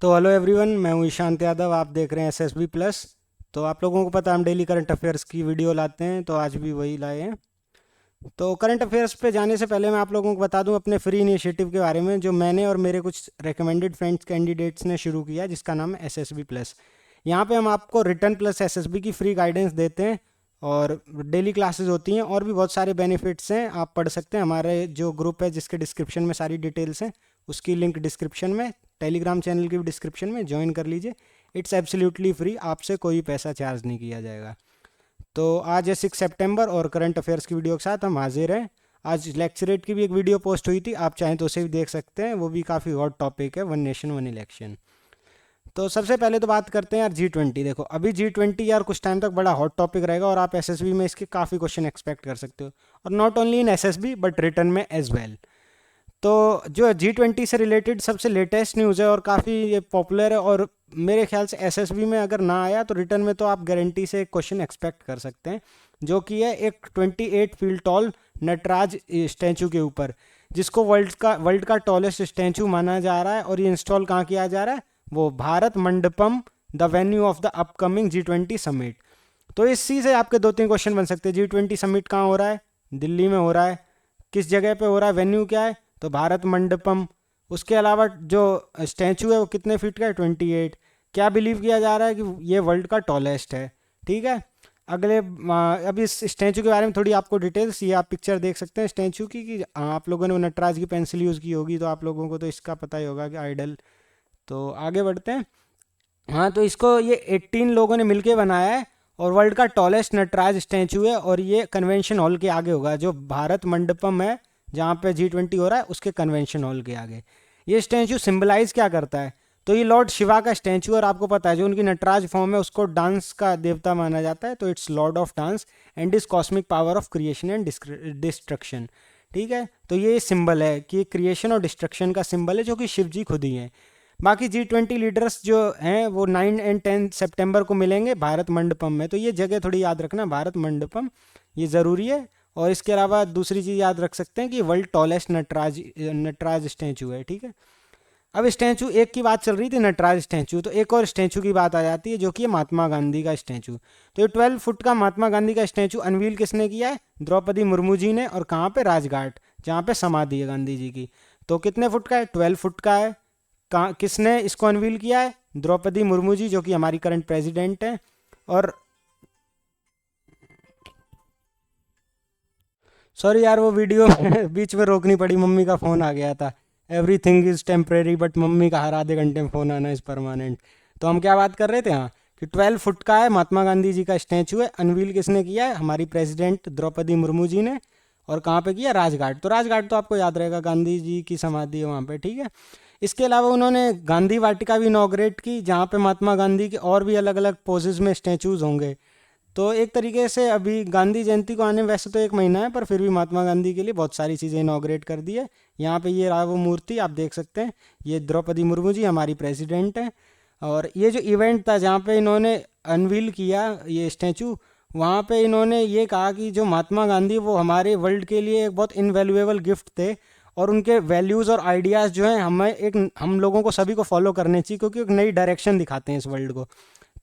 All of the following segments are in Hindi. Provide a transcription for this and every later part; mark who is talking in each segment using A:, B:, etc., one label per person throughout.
A: तो हेलो एवरीवन, मैं हूँ ईशांत यादव। आप देख रहे हैं एसएसबी प्लस। तो आप लोगों को पता है हम डेली करंट अफेयर्स की वीडियो लाते हैं, तो आज भी वही लाए हैं। तो करंट अफेयर्स पे जाने से पहले मैं आप लोगों को बता दूं अपने फ्री इनिशिएटिव के बारे में, जो मैंने और मेरे कुछ रिकमेंडेड फ्रेंड्स कैंडिडेट्स ने शुरू किया, जिसका नाम है एसएसबी प्लस। यहाँ पे हम आपको रिटर्न प्लस एसएसबी की फ्री गाइडेंस देते हैं और डेली क्लासेस होती हैं और भी बहुत सारे बेनिफिट्स हैं। आप पढ़ सकते हैं। हमारे जो ग्रुप है जिसके डिस्क्रिप्शन में सारी डिटेल्स हैं, उसकी लिंक डिस्क्रिप्शन में, टेलीग्राम चैनल की भी डिस्क्रिप्शन में ज्वाइन कर लीजिए। इट्स एब्सोल्युटली फ्री, आपसे कोई पैसा चार्ज नहीं किया जाएगा। तो आज है 6 सितंबर और करंट अफेयर्स की वीडियो के साथ हम हाजिर हैं। आज लेक्चरेट की भी एक वीडियो पोस्ट हुई थी, आप चाहें तो उसे भी देख सकते हैं। वो भी काफ़ी हॉट टॉपिक है, वन नेशन वन इलेक्शन। तो सबसे पहले तो बात करते हैं यार G20। देखो अभी G20 यार कुछ टाइम तक बड़ा हॉट टॉपिक रहेगा और आप एसएसबी में इसके काफ़ी क्वेश्चन एक्सपेक्ट कर सकते हो, और not only in SSB but return में एज वेल। तो जो G20 से रिलेटेड सबसे लेटेस्ट न्यूज़ है और काफ़ी ये पॉपुलर है, और मेरे ख्याल से एसएसबी में अगर ना आया तो रिटर्न में तो आप गारंटी से एक क्वेश्चन एक्सपेक्ट कर सकते हैं, जो कि है एक 28 फीट टॉल नटराज स्टैचू के ऊपर, जिसको वर्ल्ड का टॉलेस्ट स्टैचू माना जा रहा है। और ये इंस्टॉल कहाँ किया जा रहा है? वो Bharat Mandapam, the venue of the upcoming G20 summit. तो इसी से आपके दो तीन क्वेश्चन बन सकते हैं। G20 समिट कहाँ हो रहा है? दिल्ली में हो रहा है। किस जगह पे हो रहा है? वेन्यू क्या है? तो भारत मंडपम। उसके अलावा जो स्टैचू है वो कितने फीट का है? 28। क्या बिलीव किया जा रहा है कि ये वर्ल्ड का टॉलेस्ट है। ठीक है। अभी इस स्टैचू के बारे में थोड़ी आपको डिटेल्स, ये आप पिक्चर देख सकते हैं स्टैचू की, कि आप लोगों ने नटराज की पेंसिल यूज़ की होगी, तो आप लोगों को तो इसका पता ही होगा कि आइडल। तो आगे बढ़ते हैं। हाँ, तो इसको ये 18 लोगों ने मिलके बनाया है और वर्ल्ड का टॉलेस्ट नटराज स्टैचू है, और ये कन्वेंशन हॉल के आगे होगा, जो भारत मंडपम है जहाँ पे G20 हो रहा है, उसके कन्वेंशन हॉल के आगे। ये स्टैचू सिंबलाइज क्या करता है? तो ये लॉर्ड शिवा का स्टैचू, और आपको पता है जो उनकी नटराज फॉर्म है उसको डांस का देवता माना जाता है, तो it's Lord of dance and is cosmic power of creation and destruction. ठीक है। तो ये सिंबल है कि क्रिएशन और डिस्ट्रक्शन का सिंबल है, जो कि शिव जी खुद ही हैं। बाकी G20 लीडर्स जो हैं वो 9 एंड 10 सितंबर को मिलेंगे भारत मंडपम में। तो ये जगह थोड़ी याद रखना, भारत मंडपम, ये ज़रूरी है। और इसके अलावा दूसरी चीज़ याद रख सकते हैं कि वर्ल्ड टॉलेस्ट नटराज स्टैचू है। ठीक है। अब स्टैचू एक की बात चल रही थी, नटराज स्टैचू, तो एक और स्टैचू की बात आ जाती है, जो कि है महात्मा गांधी का स्टैचू। तो ये 12 फुट का महात्मा गांधी का स्टैचू अनवील किसने किया है? द्रौपदी मुर्मू जी ने। और कहाँ पे? राजघाट, जहाँ पे समाधि है गांधी जी की। तो कितने फुट का है? 12 फुट का है। कहाँ, किसने इसको अनवील किया है? द्रौपदी मुर्मू जी, जो कि हमारी करंट प्रेसिडेंट हैं। और सॉरी यार, वो वीडियो बीच में रोकनी पड़ी, मम्मी का फ़ोन आ गया था। Everything is temporary, but mummy का हर आधे घंटे में फ़ोन आना इज़ परमानेंट। तो हम क्या बात कर रहे थे? हाँ, कि 12 फुट का है महात्मा गांधी जी का स्टैचू है। अनवील किसने किया है? हमारी प्रेसिडेंट द्रौपदी मुर्मू जी ने। और कहाँ पे किया? राजघाट। तो राजघाट तो आपको याद रहेगा, गांधी जी की समाधि है वहाँ पे। ठीक है। इसके अलावा उन्होंने गांधी वाटिका भी इनॉग्रेट की, जहाँ पे महात्मा गांधी के और भी अलग अलग पोजेज में स्टैचूज होंगे। तो एक तरीके से अभी गांधी जयंती को आने में वैसे तो एक महीना है, पर फिर भी महात्मा गांधी के लिए बहुत सारी चीज़ें इनॉग्रेट कर दी है। यहाँ पे ये रहा वो मूर्ति, आप देख सकते हैं। ये द्रौपदी मुर्मू जी हमारी प्रेसिडेंट हैं। और ये जो इवेंट था जहाँ पे इन्होंने अनवील किया ये स्टैचू, वहाँ पे इन्होंने ये कहा कि जो महात्मा गांधी वो हमारे वर्ल्ड के लिए एक बहुत इनवैल्यूएबल गिफ्ट थे, और उनके वैल्यूज़ और आइडियाज़ जो हैं हमें हम लोगों को सभी को फॉलो करने चाहिए, क्योंकि एक नई डायरेक्शन दिखाते हैं इस वर्ल्ड को।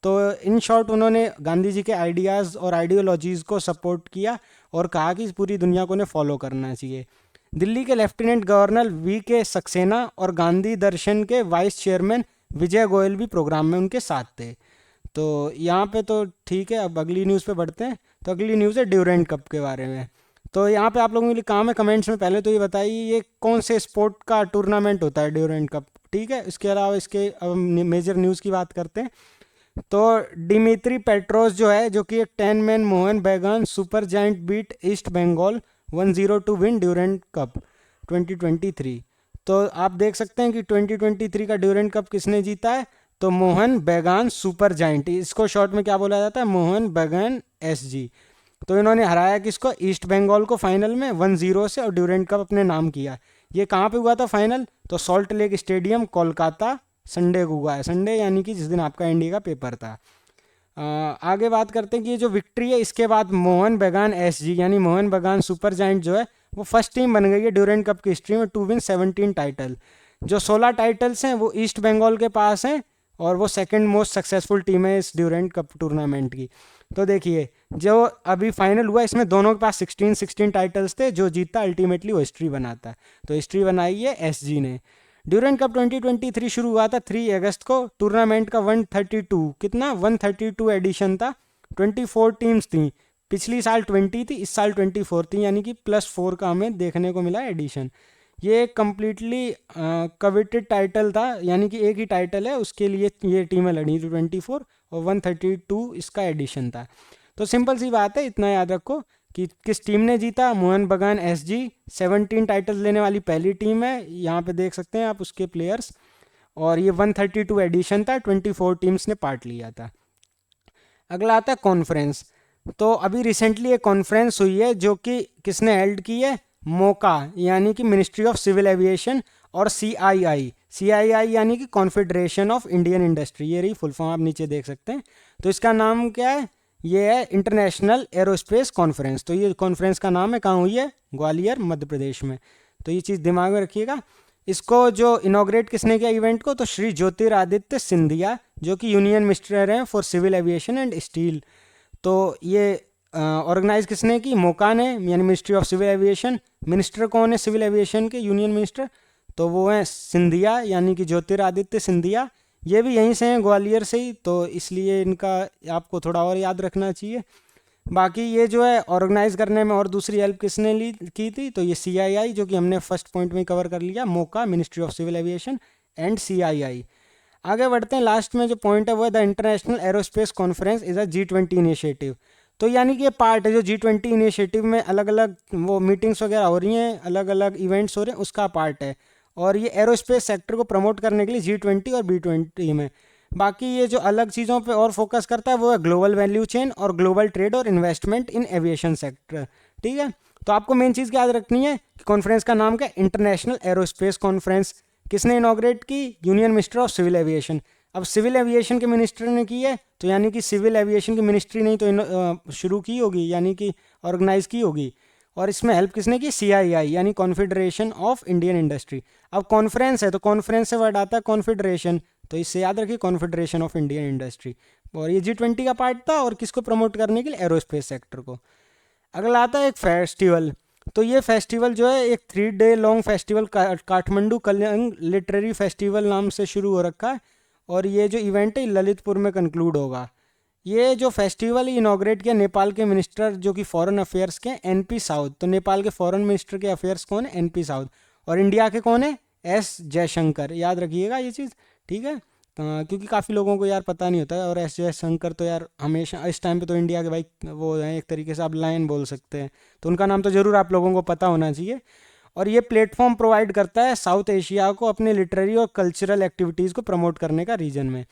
A: तो इन शॉर्ट उन्होंने गांधी जी के आइडियाज़ और आइडियोलॉजीज़ को सपोर्ट किया और कहा कि पूरी दुनिया को उन्हें फॉलो करना चाहिए। दिल्ली के लेफ्टिनेंट गवर्नर V.K. सक्सेना और गांधी दर्शन के वाइस चेयरमैन विजय गोयल भी प्रोग्राम में उनके साथ थे। तो यहाँ पे तो ठीक है। अब अगली न्यूज़ पे बढ़ते हैं। तो अगली न्यूज़ है ड्यूरेंट कप के बारे में। तो यहाँ पे आप लोगों के लिए काम है, कमेंट्स में पहले तो ये बताइए ये कौन से स्पोर्ट का टूर्नामेंट होता है ड्यूरेंट कप। ठीक है। इसके अलावा इसके अब मेजर न्यूज़ की बात करते हैं। तो डिमित्री पेट्रोस जो है, जो कि एक 10 man Mohun Bagan super giant beat East Bengal 1-0 to win Durand cup 2023। तो आप देख सकते हैं कि 2023 का ड्यूरेंट कप किसने जीता है? तो मोहन बैगान सुपर जायंट, इसको शॉर्ट में क्या बोला जाता है? मोहन बैगान SG। तो इन्होंने हराया किसको? ईस्ट बंगाल को फाइनल में 1-0 से, और ड्यूरेंट कप अपने नाम किया। ये कहाँ पे हुआ था फाइनल? तो salt lake stadium, Kolkata. Sunday को हुआ है, संडे यानी कि जिस दिन आपका इंडिया का पेपर था। आगे बात करते हैं कि ये जो विक्ट्री है, इसके बाद मोहन बगान SG यानी मोहन बगान सुपर जायंट जो है, वो फर्स्ट टीम बन गई है ड्यूरेंट कप की हिस्ट्री में टू विन 17 टाइटल। जो 16 टाइटल्स हैं वो ईस्ट बंगाल के पास हैं और वो सेकंड मोस्ट सक्सेसफुल टीम है इस ड्यूरेंट कप टूर्नामेंट की। तो देखिए जो अभी फाइनल हुआ इसमें दोनों के पास 16 टाइटल्स थे, जो जीता अल्टीमेटली वो हिस्ट्री बनाता है। तो हिस्ट्री बनाई है एसजी ने। ड्यूरेंट कप 2023 शुरू हुआ था 3 अगस्त को। टूर्नामेंट का 132 एडिशन था। 24 टीम्स थी। पिछली साल 20 थी, इस साल 24 थी, यानी कि +4 का हमें देखने को मिला एडिशन। ये एक कम्प्लीटली कविटेड टाइटल था, यानी कि एक ही टाइटल है उसके लिए ये टीमें लड़ी थी 24 और 132 इसका एडिशन था। तो सिंपल सी बात है, इतना याद रखो कि किस टीम ने जीता। मोहन बगान एसजी 17 टाइटल्स लेने वाली पहली टीम है, यहाँ पे देख सकते हैं आप उसके प्लेयर्स। और ये 132 एडिशन था, 24 टीम्स ने पार्ट लिया था। अगला आता है कॉन्फ्रेंस। तो अभी रिसेंटली एक कॉन्फ्रेंस हुई है जो कि किसने हेल्ड की है, मोका यानी कि मिनिस्ट्री ऑफ सिविल एविएशन और सीआईआई यानी कि कॉन्फेडरेशन ऑफ इंडियन इंडस्ट्री, ये रही फुल फॉर्म, आप नीचे देख सकते हैं। तो इसका नाम क्या है, ये है इंटरनेशनल एरोस्पेस कॉन्फ्रेंस। तो ये कॉन्फ्रेंस का नाम है, कहाँ हुई है, ग्वालियर मध्य प्रदेश में। तो ये चीज़ दिमाग में रखिएगा। इसको जो इनॉग्रेट किसने किया इवेंट को, तो श्री ज्योतिरादित्य सिंधिया जो कि यूनियन मिनिस्टर हैं for civil aviation and steel. तो ये ऑर्गेनाइज किसने की, मोका ने, यानी ministry of civil aviation. Minister कौन है सिविल एविएशन के, यूनियन मिनिस्टर, तो वो हैं सिंधिया यानी कि ज्योतिरादित्य सिंधिया। ये भी यहीं से हैं, ग्वालियर से ही, तो इसलिए इनका आपको थोड़ा और याद रखना चाहिए। बाकी ये जो है ऑर्गेनाइज करने में और दूसरी हेल्प किसने ली की थी, तो ये सीआईआई, जो कि हमने फर्स्ट पॉइंट में कवर कर लिया, MoCA ministry of civil aviation and CII. आगे बढ़ते हैं, लास्ट में जो पॉइंट है वो है the international aerospace conference is a G20 initiative. तो यानी कि ये पार्ट है जो G20 इनिशिएटिव में अलग अलग वो मीटिंग्स वगैरह हो रही हैं, अलग अलग इवेंट्स हो रहे हैं, उसका पार्ट है। और ये एरोस्पेस सेक्टर को प्रमोट करने के लिए G20 और B20 में। बाकी ये जो अलग चीज़ों पे और फोकस करता है वो है ग्लोबल वैल्यू चेन और ग्लोबल ट्रेड और इन्वेस्टमेंट इन एविएशन सेक्टर। ठीक है, तो आपको मेन चीज़ याद रखनी है कि कॉन्फ्रेंस का नाम क्या है, इंटरनेशनल एरोस्पेस कॉन्फ्रेंस। किसने इनॉग्रेट की, union minister of civil aviation. अब सिविल एविएशन के मिनिस्टर ने की है, तो यानी कि सिविल एविएशन की मिनिस्ट्री नहीं तो शुरू की होगी, यानी कि ऑर्गेनाइज की होगी। और इसमें हेल्प किसने की, सीआईआई यानी कॉन्फेडरेशन ऑफ इंडियन इंडस्ट्री। अब कॉन्फ्रेंस है तो कॉन्फ्रेंस से वर्ड आता है कॉन्फेडरेशन, तो इससे याद रखिए कॉन्फेडरेशन ऑफ इंडियन इंडस्ट्री। और ये G20 का पार्ट था, और किसको प्रमोट करने के लिए, एरोस्पेस सेक्टर को। अगला आता है एक फेस्टिवल। तो ये फेस्टिवल जो है एक 3 day long festival Kathmandu Kalinga literary festival नाम से शुरू हो रखा है। और ये जो इवेंट है ललितपुर में कंक्लूड होगा। ये जो फेस्टिवल इनॉग्रेट किया नेपाल के मिनिस्टर जो कि फॉरेन अफेयर्स के एनपी साउथ। तो नेपाल के फॉरेन मिनिस्टर के अफेयर्स कौन है, एनपी साउथ। और इंडिया के कौन है, एस जयशंकर। याद रखिएगा ये चीज़, ठीक है। क्योंकि काफ़ी लोगों को यार पता नहीं होता है, और एस जयशंकर तो यार हमेशा इस टाइम पे तो इंडिया के भाई वो हैं, एक तरीके से आप लायन बोल सकते हैं, तो उनका नाम तो ज़रूर आप लोगों को पता होना चाहिए। और ये प्लेटफॉर्म प्रोवाइड करता है साउथ एशिया को अपने लिटरेरी और कल्चरल एक्टिविटीज़ को प्रमोट करने का रीजन में।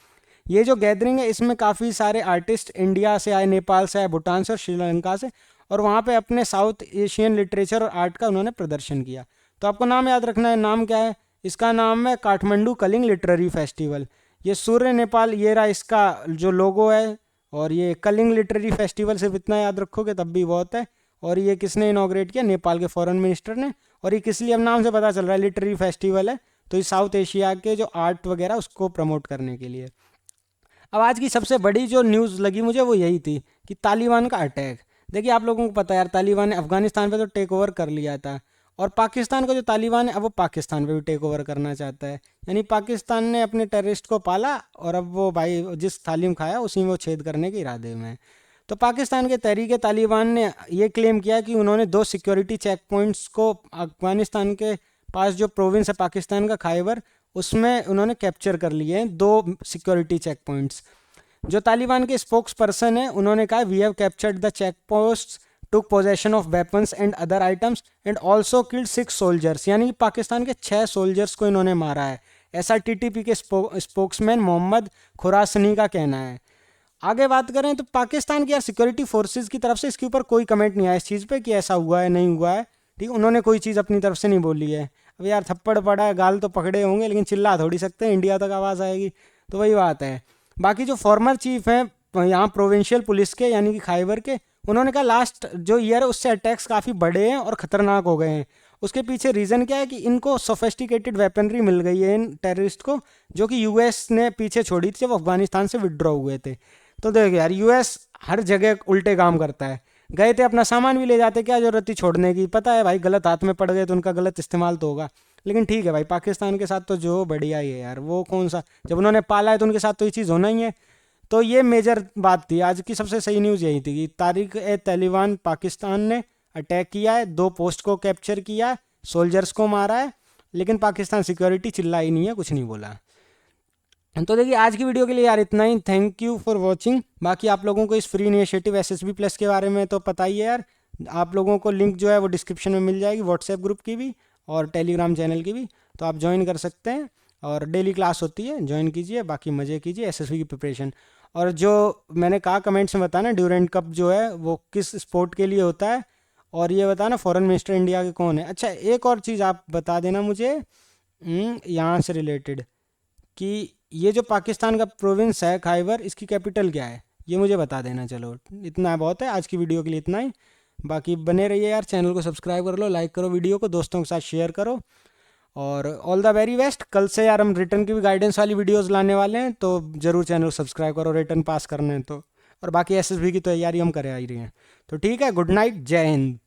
A: ये जो गैदरिंग है इसमें काफ़ी सारे आर्टिस्ट इंडिया से आए, नेपाल से आए, भूटान से और श्रीलंका से, और वहाँ पे अपने साउथ एशियन लिटरेचर और आर्ट का उन्होंने प्रदर्शन किया। तो आपको नाम याद रखना है, नाम क्या है, इसका नाम है काठमांडू कलिंग लिटरेरी फेस्टिवल। ये सूर्य नेपाल, ये रहा इसका जो लोगो है। और ये कलिंग लिटरेरी फेस्टिवल सिर्फ इतना याद रखोगे तब भी बहुत है। और ये किसने इनॉग्रेट किया, नेपाल के फॉरेन मिनिस्टर ने। और ये किस लिए, अब नाम से पता चल रहा है लिटरेरी फेस्टिवल है, तो ये साउथ एशिया के जो आर्ट वगैरह उसको प्रमोट करने के लिए। अब आज की सबसे बड़ी जो न्यूज़ लगी मुझे वो यही थी कि तालिबान का अटैक। देखिए आप लोगों को पता है यार, तालिबान ने अफगानिस्तान पे तो टेक ओवर कर लिया था, और पाकिस्तान का जो तालिबान है अब वो पाकिस्तान पे भी टेक ओवर करना चाहता है। यानी पाकिस्तान ने अपने टेररिस्ट को पाला, और अब वो भाई जिस थाली में खाया उसी में वो छेद करने के इरादे में है। तो पाकिस्तान के तहरीके तालिबान ने ये क्लेम किया कि उन्होंने 2 सिक्योरिटी चेक पॉइंट्स को अफगानिस्तान के पास जो प्रोविंस है पाकिस्तान का, खाइबर, उसमें उन्होंने कैप्चर कर लिए हैं 2 सिक्योरिटी चेक पॉइंट्स। जो तालिबान के स्पोक्स पर्सन है उन्होंने कहा, we have captured the check post, took possession of weapons and other items and also killed 6 soldiers. यानी कि पाकिस्तान के 6 सोल्जर्स को इन्होंने मारा है, ऐसा टीटीपी के स्पोक्समैन मोहम्मद खुरासनी का कहना है। आगे बात करें तो पाकिस्तान की यार सिक्योरिटी फोर्सेज की तरफ से इसके ऊपर कोई कमेंट नहीं आया इस चीज़ पे कि ऐसा हुआ है नहीं हुआ है, ठीक, उन्होंने कोई चीज़ अपनी तरफ से नहीं बोली है। अब यार थप्पड़ पड़ा है, गाल तो पकड़े होंगे, लेकिन चिल्ला थोड़ी सकते हैं, इंडिया तक आवाज़ आएगी, तो वही बात है। बाकी जो फॉर्मर चीफ हैं यहाँ प्रोविंशियल पुलिस के यानी कि खाइबर के, उन्होंने कहा लास्ट जो ईयर है उससे अटैक्स काफ़ी बड़े हैं और ख़तरनाक हो गए हैं। उसके पीछे रीज़न क्या है कि इनको सोफेस्टिकेटेड वेपनरी मिल गई है इन टेररिस्ट को, जो कि यूएस ने पीछे छोड़ी थी जब अफगानिस्तान से विड्रॉ हुए थे। तो देखो यार, यूएस हर जगह उल्टे काम करता है। गए थे अपना सामान भी ले जाते, क्या जरूरत थी छोड़ने की। पता है भाई गलत हाथ में पड़ गए तो उनका गलत इस्तेमाल तो होगा, लेकिन ठीक है भाई, पाकिस्तान के साथ तो जो बढ़िया ही है यार। वो कौन सा, जब उन्होंने पाला है तो उनके साथ तो ये चीज़ होना ही है। तो ये मेजर बात थी आज की, सबसे सही न्यूज़ यही थी कि तारिक ए तालिबान पाकिस्तान ने अटैक किया है, 2 पोस्ट को कैप्चर किया है, सोल्जर्स को मारा है, लेकिन पाकिस्तान सिक्योरिटी चिल्लाई नहीं है, कुछ नहीं बोला। तो देखिए आज की वीडियो के लिए यार इतना ही। Thank you for watching. बाकी आप लोगों को इस फ्री इनिशिएटिव एसएसबी प्लस के बारे में तो पता ही है यार। आप लोगों को लिंक जो है वो डिस्क्रिप्शन में मिल जाएगी, व्हाट्सएप ग्रुप की भी और टेलीग्राम चैनल की भी, तो आप ज्वाइन कर सकते हैं। और डेली क्लास होती है, ज्वाइन कीजिए, बाकी मज़े कीजिए एसएसबी की प्रिपरेशन। और जो मैंने कहा कमेंट्स में बताना ड्यूरेंट कप जो है वो किस स्पोर्ट के लिए होता है, और ये बताना फॉरेन मिनिस्टर इंडिया के कौन है। अच्छा एक और चीज़ आप बता देना मुझे यहाँ से रिलेटेड, कि ये जो पाकिस्तान का प्रोविंस है खैबर, इसकी कैपिटल क्या है, ये मुझे बता देना। चलो इतना बहुत है आज की वीडियो के लिए, इतना ही। बाकी बने रहिए यार, चैनल को सब्सक्राइब कर लो, लाइक करो, वीडियो को दोस्तों के साथ शेयर करो, और ऑल द वेरी बेस्ट। कल से यार हम रिटर्न की भी गाइडेंस वाली वीडियोस लाने वाले हैं, तो ज़रूर चैनल को सब्सक्राइब करो, रिटर्न पास करना है तो। और बाकी एसएसबी की तैयारी हम करे आ ही रही हैं। तो ठीक है, गुड नाइट, जय हिंद।